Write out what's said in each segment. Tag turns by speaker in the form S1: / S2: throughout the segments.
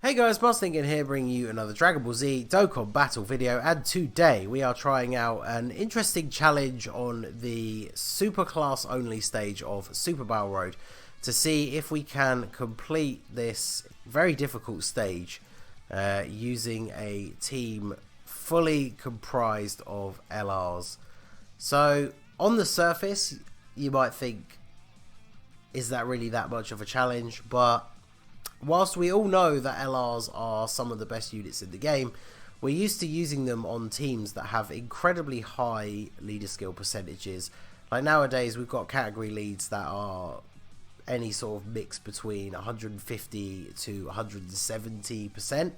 S1: Hey guys, Ningen here bringing you another Dragon Ball Z Dokkan battle video, and today we are trying out an interesting challenge on the super class only stage of Super Battle Road to see if we can complete this very difficult stage using a team fully comprised of LRs. So on the surface you might think, is that really that much of a challenge? But whilst we all know that LRs are some of the best units in the game, we're used to using them on teams that have incredibly high leader skill percentages. Like nowadays we've got category leads that are any sort of mix between 150 to 170%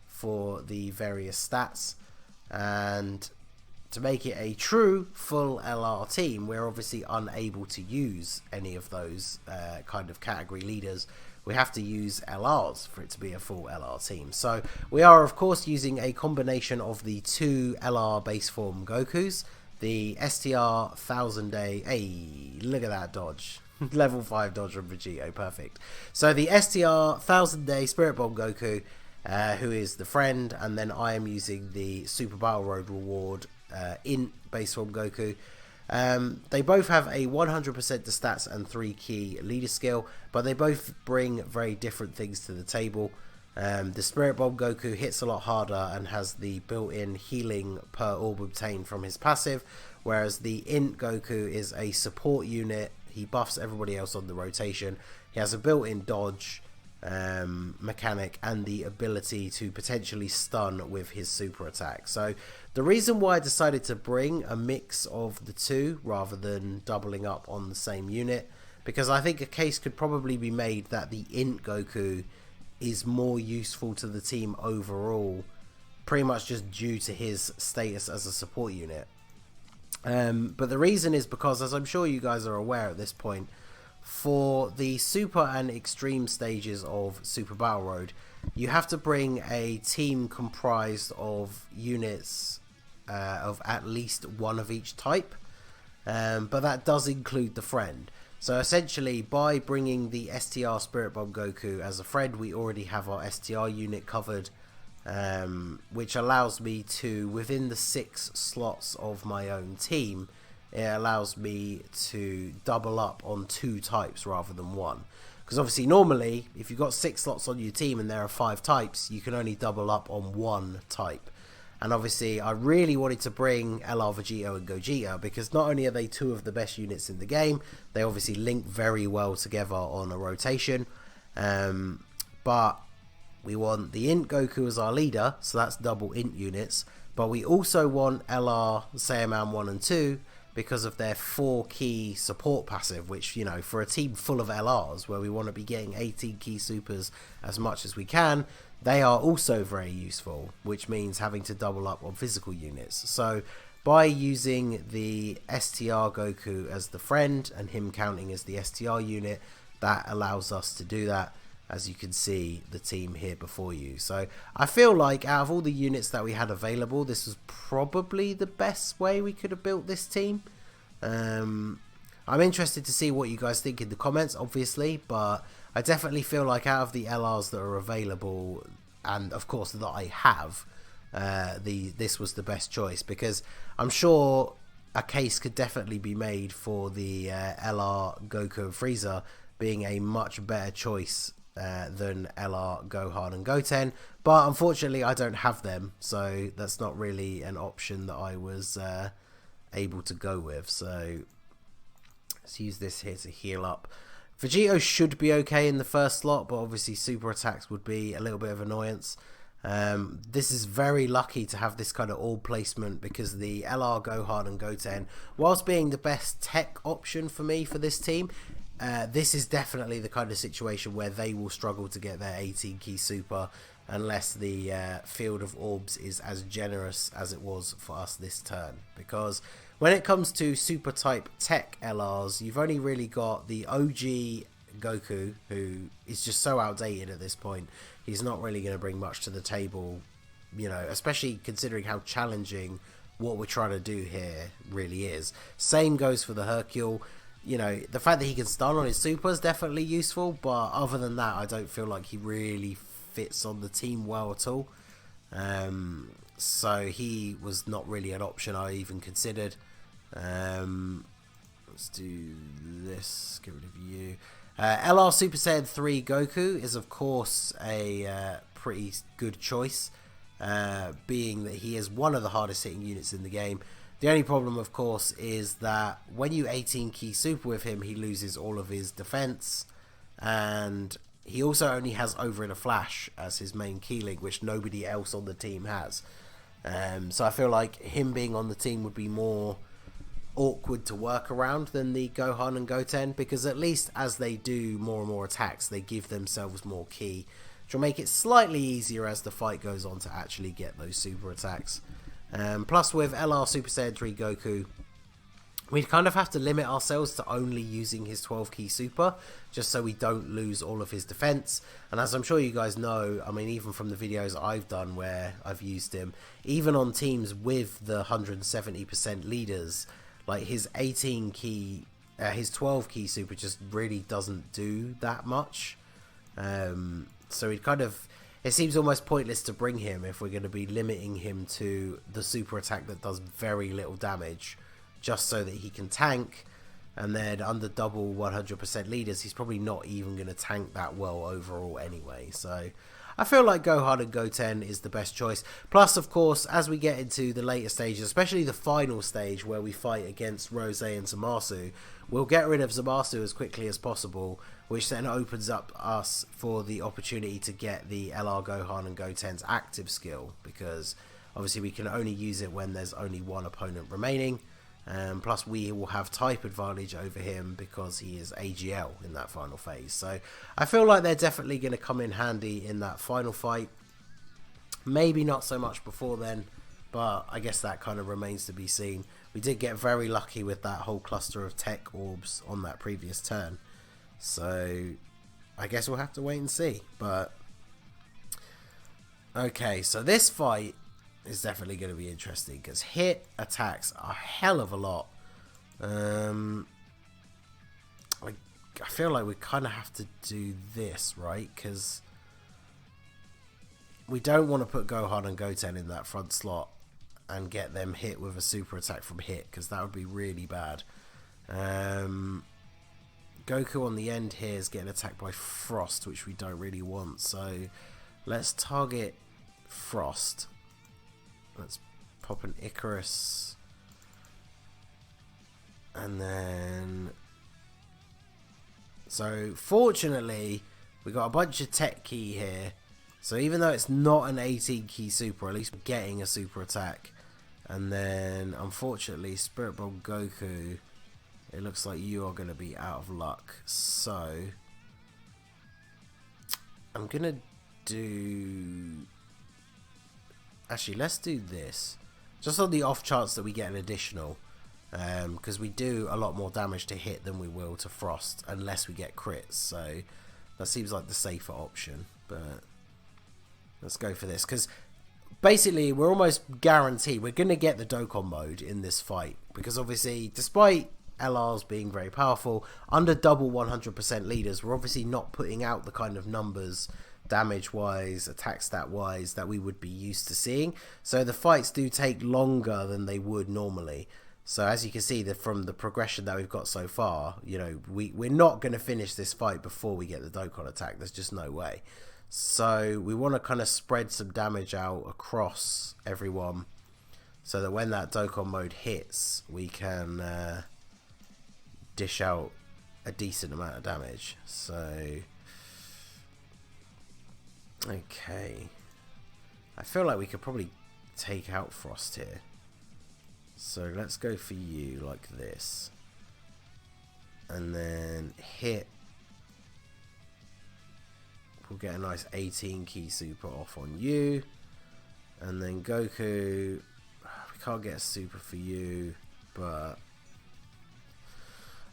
S1: for the various stats, and to make it a true full LR team we're obviously unable to use any of those kind of category leaders. We have to use LRs for it to be a full LR team. So we are of course using a combination of the two LR base form Gokus, the STR 1000 day, hey look at that dodge, level 5 dodge from Vegito, perfect. So the STR 1000 day Spirit Bomb Goku, who is the friend, and then I am using the Super Battle Road reward int base form Goku. They both have a 100% to stats and 3 key leader skill, but they both bring very different things to the table. The Spirit Bomb Goku hits a lot harder and has the built-in healing per orb obtained from his passive, whereas the int Goku is a support unit. He buffs everybody else on the rotation. He has a built-in dodge mechanic and the ability to potentially stun with his super attack. So the reason why I decided to bring a mix of the two rather than doubling up on the same unit, because I think a case could probably be made that the int Goku is more useful to the team overall, pretty much just due to his status as a support unit. But the reason is because, as I'm sure you guys are aware at this point, for the super and extreme stages of Super Battle Road, you have to bring a team comprised of units of at least one of each type, but that does include the friend. So essentially, by bringing the STR Spirit Bomb Goku as a friend, we already have our STR unit covered, which allows me to, within the 6 slots of my own team, it allows me to double up on 2 types rather than 1. Because obviously normally, if you've got 6 slots on your team and there are 5 types, you can only double up on 1 type. And obviously I really wanted to bring LR Vegito and Gogeta, because not only are they 2 of the best units in the game, they obviously link very well together on a rotation. But we want the int Goku as our leader, so that's double int units. But we also want LR Saiyaman 1 and 2, because of their 4 key support passive, which, you know, for a team full of LRs where we want to be getting 18 key supers as much as we can, they are also very useful, which means having to double up on physical units. So by using the STR Goku as the friend and him counting as the STR unit, that allows us to do that, as you can see the team here before you. So I feel like out of all the units that we had available, this was probably the best way we could have built this team. I'm interested to see what you guys think in the comments, obviously, but I definitely feel like out of the LRs that are available, and of course that I have, this was the best choice, because I'm sure a case could definitely be made for the LR Goku and Frieza being a much better choice than LR Gohan and Goten, but unfortunately I don't have them, so that's not really an option that I was able to go with. So let's use this here to heal up. Vegito should be okay in the first slot, but obviously super attacks would be a little bit of annoyance. This is very lucky to have this kind of all placement, because the LR Gohan and Goten, whilst being the best tech option for me for this team, this is definitely the kind of situation where they will struggle to get their 18 key super unless the field of orbs is as generous as it was for us this turn. Because when it comes to super type tech LRs, you've only really got the OG Goku, who is just so outdated at this point. He's not really going to bring much to the table, you know, especially considering how challenging what we're trying to do here really is. Same goes for the Hercule. You know, the fact that he can stun on his super is definitely useful, but other than that, I don't feel like he really fits on the team well at all. So he was not really an option I even considered. Let's do this, get rid of you. LR Super Saiyan 3 Goku is of course a pretty good choice, being that he is one of the hardest hitting units in the game. The only problem of course is that when you 18 key super with him, he loses all of his defense, and he also only has Over in a Flash as his main key link, which nobody else on the team has. So I feel like him being on the team would be more awkward to work around than the Gohan and Goten, because at least as they do more and more attacks, they give themselves more ki, which will make it slightly easier as the fight goes on to actually get those super attacks. Plus with LR Super Saiyan 3 Goku, we kind of have to limit ourselves to only using his 12 key super, just so we don't lose all of his defense. And as I'm sure you guys know, I mean, even from the videos I've done where I've used him, even on teams with the 170% leaders, like his 18 key, his 12 key super just really doesn't do that much. So it kind of, it seems almost pointless to bring him if we're going to be limiting him to the super attack that does very little damage, just so that he can tank. And then under double 100% leaders, he's probably not even going to tank that well overall anyway. So I feel like Gohan and Goten is the best choice. Plus, of course, as we get into the later stages, especially the final stage where we fight against Rose and Zamasu, we'll get rid of Zamasu as quickly as possible, which then opens up us for the opportunity to get the LR Gohan and Goten's active skill, because obviously we can only use it when there's only one opponent remaining. Plus we will have type advantage over him because he is AGL in that final phase. So I feel like they're definitely going to come in handy in that final fight. Maybe not so much before then, but I guess that kind of remains to be seen. We did get very lucky with that whole cluster of tech orbs on that previous turn, so I guess we'll have to wait and see. But okay, so this fight is definitely going to be interesting because hit attacks a hell of a lot. I feel like we kind of have to do this, right? Because we don't want to put Gohan and Goten in that front slot and get them hit with a super attack from hit, because that would be really bad. Goku on the end here is getting attacked by Frost, which we don't really want. So let's target Frost. Let's pop an Icarus. And then... So fortunately, we got a bunch of tech key here. So even though it's not an 18 key super, at least we're getting a super attack. And then, unfortunately, Spirit Bomb Goku, it looks like you are going to be out of luck. So, I'm going to do... Actually, let's do this. Just on the off chance that we get an additional. Because we do a lot more damage to hit than we will to Frost, unless we get crits. So, that seems like the safer option. But, let's go for this. Because... basically, we're almost guaranteed we're going to get the Dokkan mode in this fight. Because obviously, despite LRs being very powerful, under double 100% leaders, we're obviously not putting out the kind of numbers, damage-wise, attack stat-wise, that we would be used to seeing. So the fights do take longer than they would normally. So as you can see that from the progression that we've got so far, you know, we're not going to finish this fight before we get the Dokkan attack. There's just no way. So we want to kind of spread some damage out across everyone so that when that Dokkan mode hits, we can dish out a decent amount of damage. So, okay. I feel like we could probably take out Frost here. So let's go for you like this. And then hit. We'll get a nice 18 key super off on you. And then Goku, we can't get a super for you, but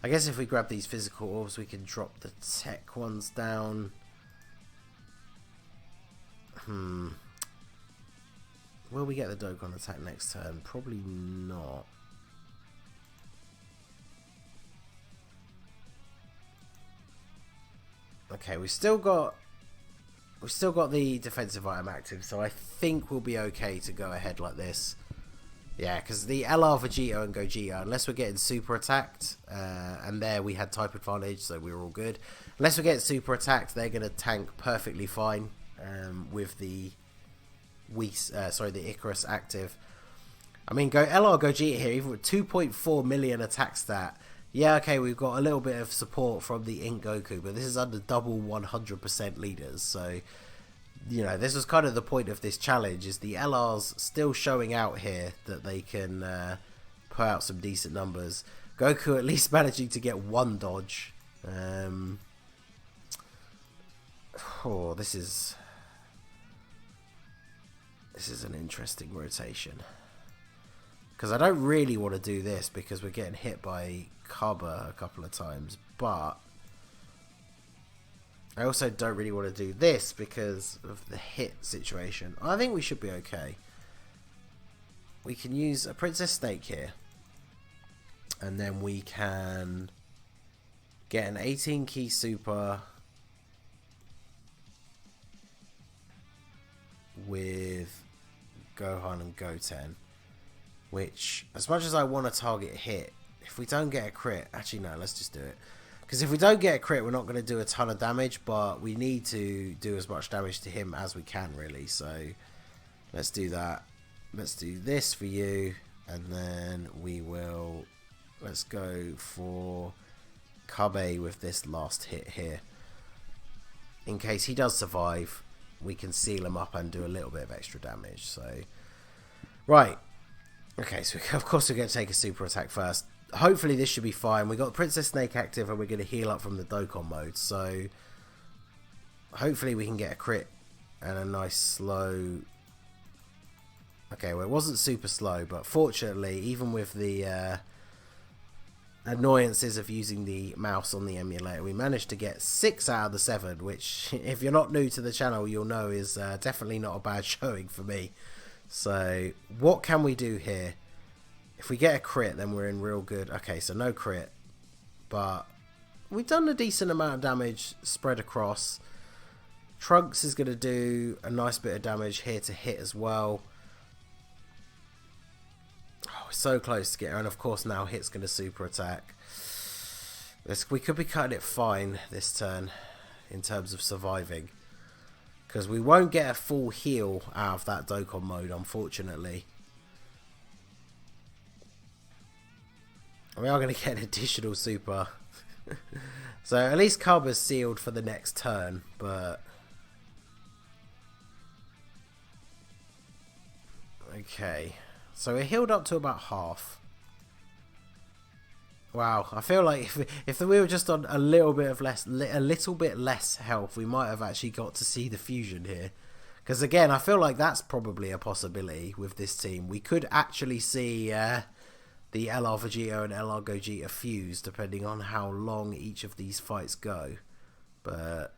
S1: I guess if we grab these physical orbs, we can drop the tech ones down. Will we get the Dokkan attack next turn? Probably not. Okay, we still got We've still got the defensive item active, so I think we'll be okay to go ahead like this. Yeah, because the LR Vegeta and Gogeta, unless we're getting super attacked, and there we had type advantage, so we were all good. Unless we get super attacked, they're going to tank perfectly fine with the the Icarus active. I mean, LR Gogeta here, even with 2.4 million attack stat. Yeah, okay, we've got a little bit of support from the Ink Goku, but this is under double 100% leaders, so, you know, this was kind of the point of this challenge, is the LRs still showing out here that they can put out some decent numbers. Goku at least managing to get one dodge. Oh, this is an interesting rotation. Because I don't really want to do this because we're getting hit by Kaba a couple of times. But I also don't really want to do this because of the hit situation. I think we should be okay. We can use a Princess Snake here. And then we can get an 18 key super with Gohan and Goten. Which, as much as I want to target hit, if we don't get a crit... Actually, no, let's just do it. Because if we don't get a crit, we're not going to do a ton of damage, but we need to do as much damage to him as we can, really. So, let's do that. Let's do this for you, and then we will... Let's go for Kabe with this last hit here. In case he does survive, we can seal him up and do a little bit of extra damage. So, right. Okay, so of course we're going to take a super attack first. Hopefully this should be fine. We got Princess Snake active and we're going to heal up from the Dokkan mode. So hopefully we can get a crit and a nice slow... Okay, well it wasn't super slow, but fortunately, even with the annoyances of using the mouse on the emulator, we managed to get 6 out of the 7, which if you're not new to the channel, you'll know is definitely not a bad showing for me. So, what can we do here? If we get a crit, then we're in real good. Okay, so no crit. But we've done a decent amount of damage spread across. Trunks is going to do a nice bit of damage here to hit as well. Oh, we're so close to getting... And of course now Hit's going to super attack. We could be cutting it fine this turn in terms of surviving. Because we won't get a full heal out of that Dokkan mode, unfortunately. We are going to get an additional super. So at least Kaba's sealed for the next turn, but... Okay. So we're healed up to about half. Wow, I feel like if we were just on a little bit less health, we might have actually got to see the fusion here. Because again, I feel like that's probably a possibility with this team. We could actually see the LR Vegeta and LR Gogeta fuse, depending on how long each of these fights go. But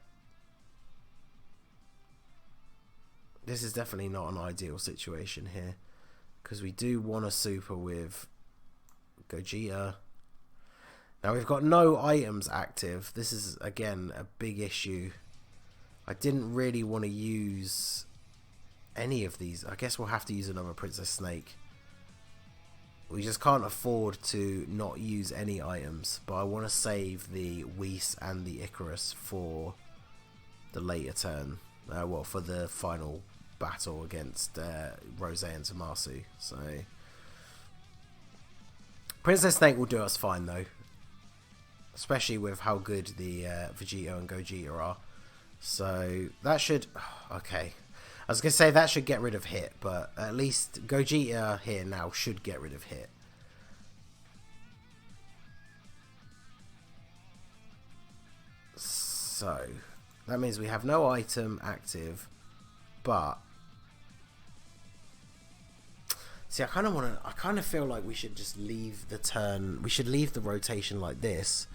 S1: this is definitely not an ideal situation here. Because we do want a super with Gogeta. Now we've got no items active. This is again a big issue. I didn't really want to use any of these. I guess we'll have to use another Princess Snake. We just can't afford to not use any items. But I want to save the Whis and the Icarus for the later turn. Well, for the final battle against Rose and Zamasu. So Princess Snake will do us fine though. Especially with how good the Vegeta and Gogeta are. So that should... Okay. I was going to say that should get rid of Hit. But at least Gogeta here now should get rid of Hit. So that means we have no item active. But... See, I kind of feel like we should just leave the turn... We should leave the rotation like this.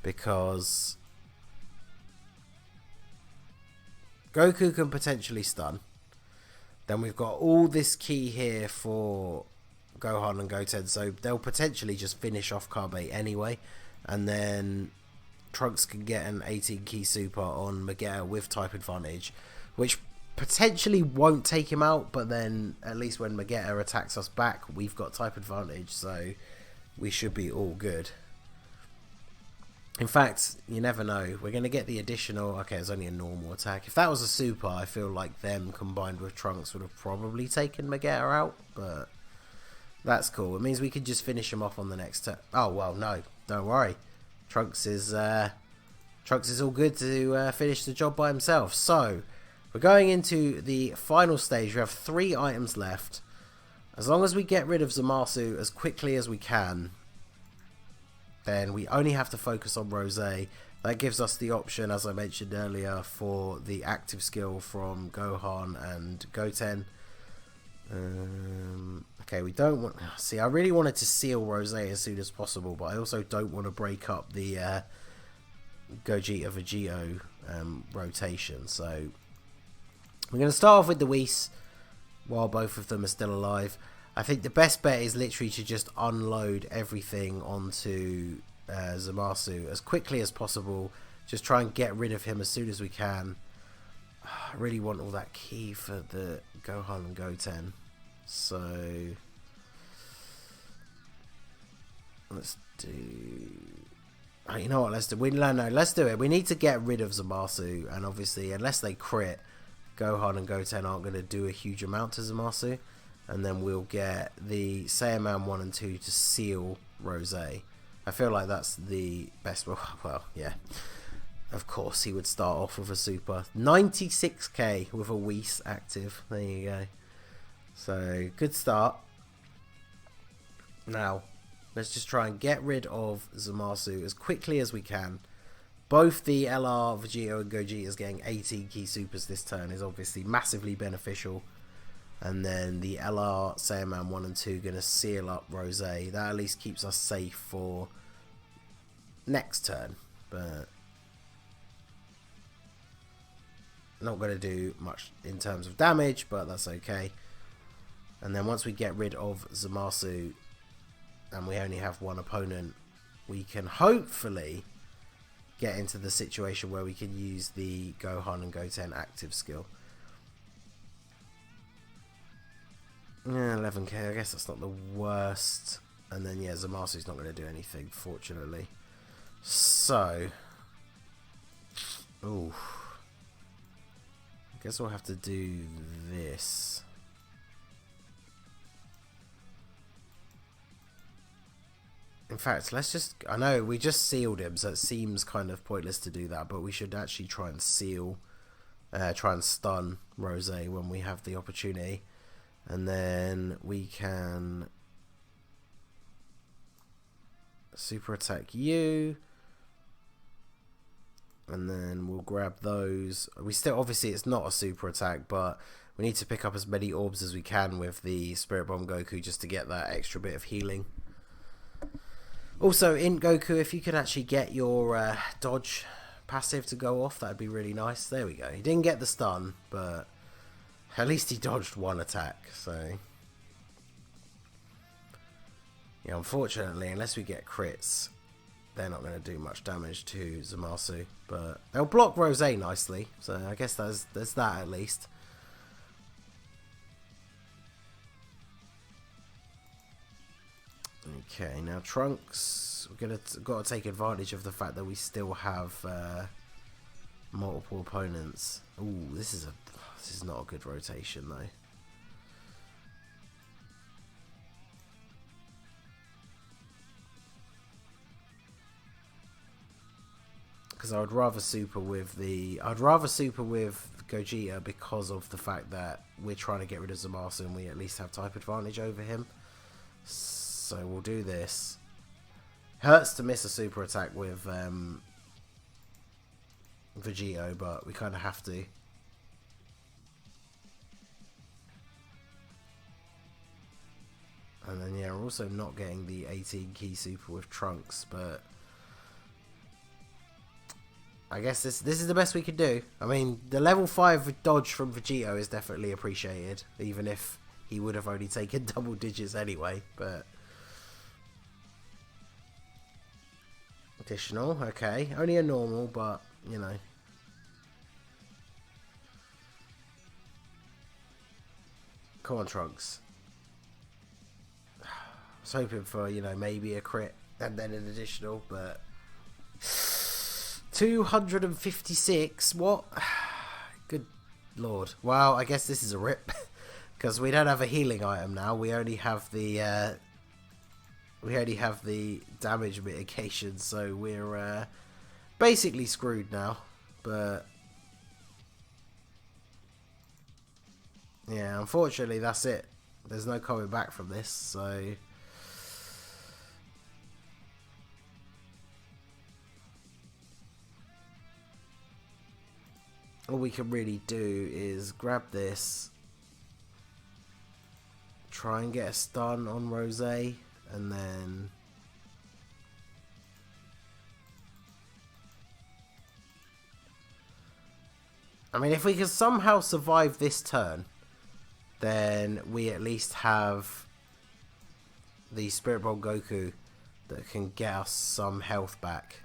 S1: Because Goku can potentially stun. Then we've got all this key here for Gohan and Goten, so they'll potentially just finish off Kabe anyway. And then Trunks can get an 18 key super on Vegeta with type advantage, which potentially won't take him out, but then at least when Vegeta attacks us back, we've got type advantage, so we should be all good. In fact, you never know. We're going to get the additional... Okay, it's only a normal attack. If that was a super, I feel like them combined with Trunks would have probably taken Vegeta out, but that's cool. It means we can just finish him off on the next turn. Oh, well, no. Don't worry. Trunks is all good to finish the job by himself. So, we're going into the final stage. We have 3 items left. As long as we get rid of Zamasu as quickly as we can, then we only have to focus on Rose. That gives us the option, as I mentioned earlier, for the active skill from Gohan and Goten. Okay, we don't want... See, I really wanted to seal Rose as soon as possible, but I also don't want to break up the Gogeta Vegito rotation. So, we're going to start off with the Whis while both of them are still alive. I think the best bet is literally to just unload everything onto Zamasu as quickly as possible. Just try and get rid of him as soon as we can. I really want all that key for the Gohan and Goten. So let's do... Oh, you know what? Let's do... let's do it. We need to get rid of Zamasu, and obviously, unless they crit, Gohan and Goten aren't going to do a huge amount to Zamasu. And then we'll get the Saiyaman 1 and 2 to seal Rose. I feel like that's the best. Well, yeah. Of course, he would start off with a super. 96k with a Whis active. There you go. So, good start. Now, let's just try and get rid of Zamasu as quickly as we can. Both the LR, Vegito, and Gogeta's getting 18 key supers this turn is obviously massively beneficial. And then the LR, Saiyaman 1 and 2 going to seal up Rose. That at least keeps us safe for next turn. But not going to do much in terms of damage, but that's okay. And then once we get rid of Zamasu and we only have one opponent, we can hopefully get into the situation where we can use the Gohan and Goten active skill. Yeah, 11k, I guess that's not the worst. And then, yeah, Zamasu's not going to do anything, fortunately. So, ooh, I guess we'll have to do this. In fact, let's just... I know, we just sealed him, so it seems kind of pointless to do that, but we should actually try and seal... try and stun Rose when we have the opportunity. And then we can super attack you. And then we'll grab those. We still, obviously it's not a super attack, but we need to pick up as many orbs as we can with the Spirit Bomb Goku just to get that extra bit of healing. Also, in Goku, if you could actually get your dodge passive to go off, that'd be really nice. There we go. He didn't get the stun, but at least he dodged one attack, so... Yeah, unfortunately, unless we get crits, they're not going to do much damage to Zamasu. But they'll block Rose nicely, so I guess there's that at least. Okay, now Trunks, got to take advantage of the fact that we still have multiple opponents. Ooh, this is not a good rotation though. Because I'd rather super with Gogeta because of the fact that we're trying to get rid of Zamasu and we at least have type advantage over him. So we'll do this. Hurts to miss a super attack with Vegito, but we kind of have to. And then yeah, we're also not getting the 18 key super with Trunks, but I guess this is the best we could do. I mean, the level 5 dodge from Vegito is definitely appreciated, even if he would have only taken double digits anyway, but Additional, okay. Only a normal, but, you know. Come on, Trunks. I was hoping for, you know, maybe a crit and then an additional, but 256. What? Good lord. Well, I guess this is a rip because we don't have a healing item now. We only have the damage mitigation, so we're basically screwed now. But yeah, unfortunately, that's it. There's no coming back from this, so all we can really do is grab this, try and get a stun on Rose, and then I mean, if we can somehow survive this turn, then we at least have the Spirit Bomb Goku that can get us some health back.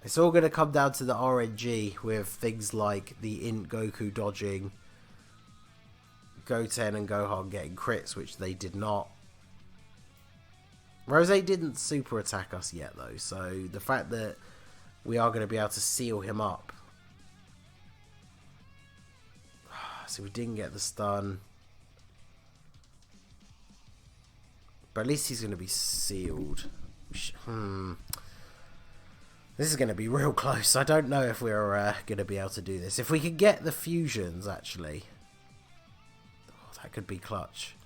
S1: It's all going to come down to the RNG with things like the Int Goku dodging, Goten and Gohan getting crits, which they did not. Rose didn't super attack us yet though, so the fact that we are going to be able to seal him up. So we didn't get the stun. But at least he's going to be sealed. This is going to be real close. I don't know if we're going to be able to do this. If we could get the fusions, actually. Oh, that could be clutch.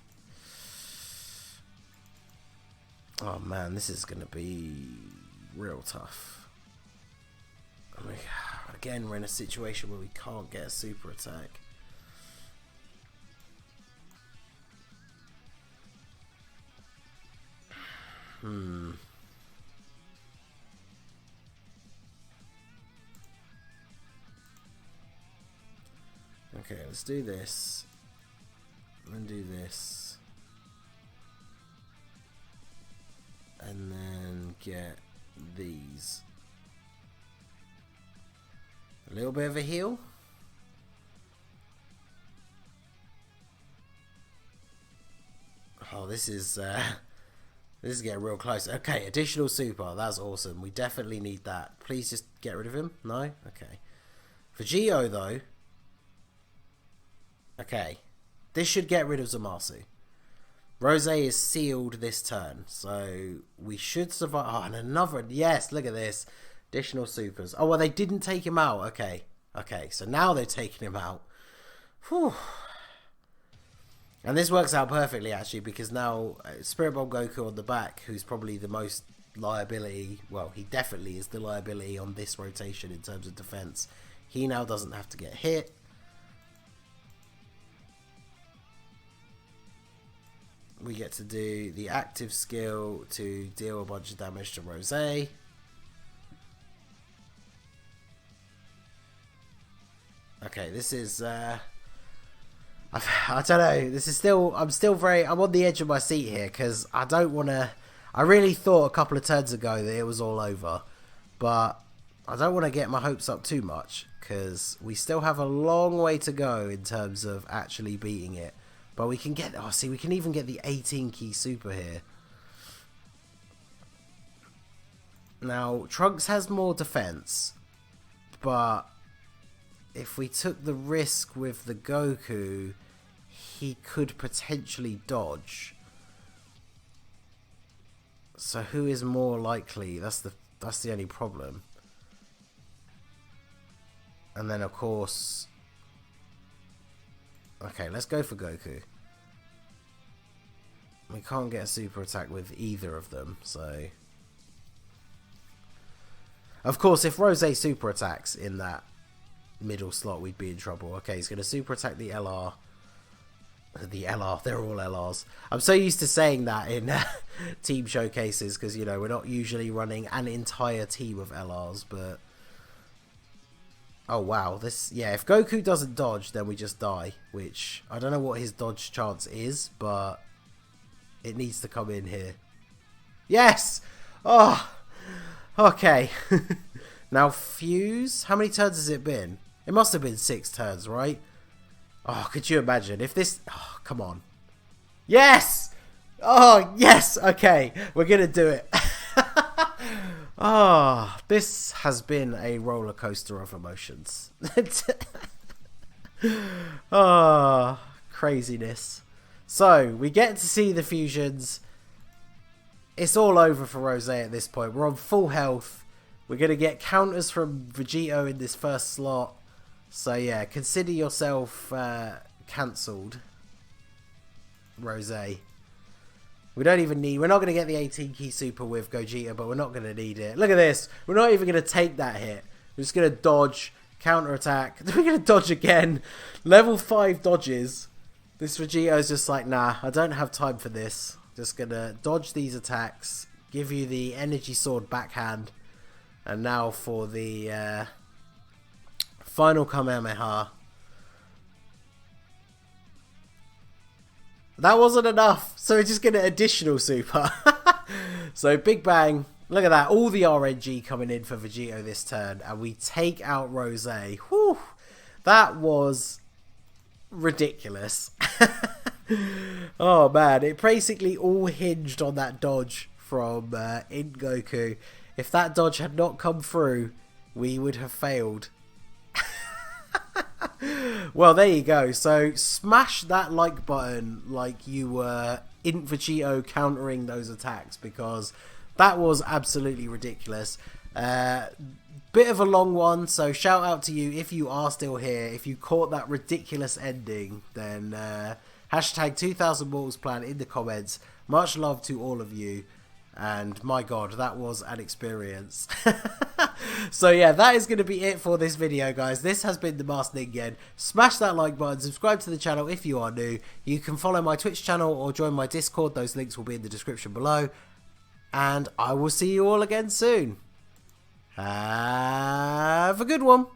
S1: Oh man, this is going to be real tough. I mean, again, we're in a situation where we can't get a super attack. Okay, let's do this. And do this. And then get these. A little bit of a heal. Oh, this is getting real close. Okay, additional super. That's awesome. We definitely need that. Please just get rid of him. No? Okay. For Geo, though. Okay. This should get rid of Zamasu. Rose is sealed this turn. So we should survive. Oh, and another. Yes, look at this. Additional supers. Oh, well, they didn't take him out. Okay. Okay, so now they're taking him out. Whew. And this works out perfectly, actually, because now Spirit Bomb Goku on the back, who's probably the most liability, well, he definitely is the liability on this rotation in terms of defense. He now doesn't have to get hit. We get to do the active skill to deal a bunch of damage to Rose. Okay, this is... I don't know. This is still. I'm on the edge of my seat here because I don't want to. I really thought a couple of turns ago that it was all over, but I don't want to get my hopes up too much because we still have a long way to go in terms of actually beating it. But we can get. Oh, see, we can even get the 18 key super here. Now Trunks has more defense, but if we took the risk with the Goku, he could potentially dodge. So who is more likely? That's the only problem. And then of course, okay, let's go for Goku. We can't get a super attack with either of them, so of course if Rose super attacks in that middle slot, we'd be in trouble. Okay, he's going to super attack the LR. The LR, they're all LRs. I'm so used to saying that in team showcases because, you know, we're not usually running an entire team of LRs, but... Oh, wow. This, yeah, if Goku doesn't dodge, then we just die, which I don't know what his dodge chance is, but it needs to come in here. Yes! Oh! Okay. Now fuse. How many turns has it been? It must have been 6 turns, right? Oh, could you imagine if this... Oh, come on. Yes! Oh, yes! Okay, we're going to do it. Oh, this has been a roller coaster of emotions. Oh, craziness. So, we get to see the fusions. It's all over for Rose at this point. We're on full health. We're going to get counters from Vegito in this first slot. So, yeah, consider yourself cancelled, Rose. We don't even need... We're not going to get the 18 key super with Gogeta, but we're not going to need it. Look at this. We're not even going to take that hit. We're just going to dodge, counter attack. We're going to dodge again. Level 5 dodges. This Vegito's just like, nah, I don't have time for this. Just going to dodge these attacks. Give you the energy sword backhand. And now for the final Kamehameha. That wasn't enough, so we're just going to additional super. So Big Bang, look at that, all the RNG coming in for Vegito this turn, and we take out Rose. Whew, that was ridiculous. Oh man, it basically all hinged on that dodge from In Goku. If that dodge had not come through, we would have failed. Well, there you go. So smash that like button like you were in Vegito countering those attacks, because that was absolutely ridiculous. Bit of a long one, so shout out to you if you are still here. If you caught that ridiculous ending, then hashtag 2000 Mortals Plan in the comments. Much love to all of you. And my god, that was an experience. So yeah, that is going to be it for this video, guys. This has been the Master Ningen. Smash that like button, subscribe to the channel if you are new. You can follow my Twitch channel or join my Discord. Those links will be in the description below. And I will see you all again soon. Have a good one.